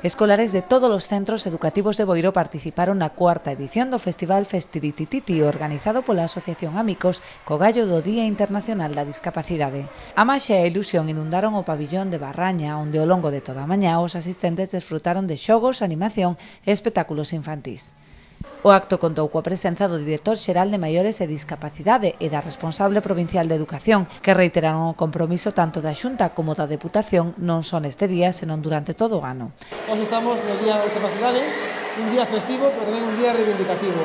Escolares de todos os centros educativos de Boiro participaron na cuarta edición do Festival Festiritititi, organizado pola Asociación Amicos co gallo do Día Internacional da Discapacidade. A maxia e a ilusión inundaron o pabillón de Barraña, onde ao longo de toda a mañá os asistentes desfrutaron de xogos, animación e espectáculos infantís. O acto contou coa presenza do director xeral de Maiores e Discapacidade e da responsable provincial de Educación, que reiteraron o compromiso tanto da Xunta como da Deputación non só neste día, senón durante todo o ano. Hoxe estamos no Día da Discapacidade, un día festivo, pero tamén un día reivindicativo.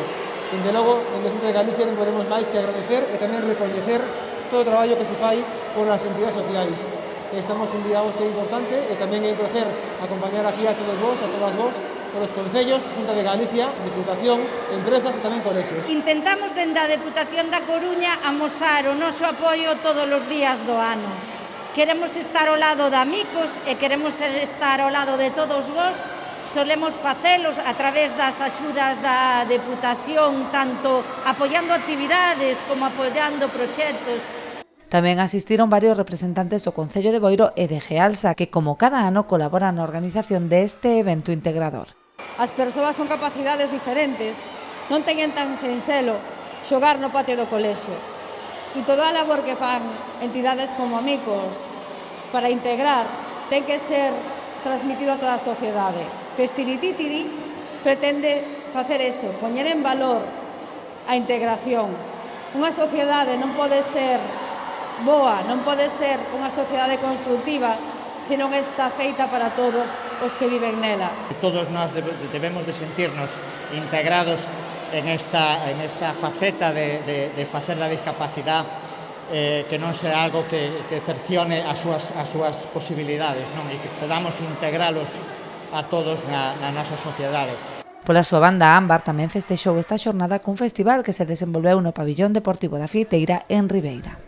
Dende logo, dende a Xunta de Galicia non podemos máis que agradecer e tamén recoñecer todo o traballo que se fai por as entidades sociais. Estamos un día hoxe importante e tamén é un placer acompañar aquí a todos vos, a todas vos, por os concellos, Xunta de Galicia, Deputación, empresas e tamén colexios. Intentamos dende a Deputación da Coruña amosar o noso apoio todos os días do ano. Queremos estar ao lado de Amicos e queremos estar ao lado de todos vos. Solemos facelos a través das axudas da Deputación, tanto apoiando actividades como apoiando proxectos. Tamén asistiron varios representantes do Concello de Boiro e de Gealsa, que como cada ano colaboran na organización deste evento integrador. As persoas con capacidades diferentes non teñen tan sinxelo xogar no patio do colexio. E toda a labor que fan entidades como Amicos para integrar ten que ser transmitido a toda a sociedade. Festirititiri pretende facer eso, poñer en valor a integración. Unha sociedade non pode ser boa, non pode ser unha sociedade constructiva se non está feita para todos os que viven nela. Todos nós debemos de sentirnos integrados en esta faceta de facer da discapacidade que non sea algo que cercione as súas posibilidades, non? E que podamos integralos a todos na nosa sociedade. Pola súa banda, Ámbar tamén festexou esta xornada cun festival que se desenvolveu no pabillón deportivo da Fiteira en Ribeira.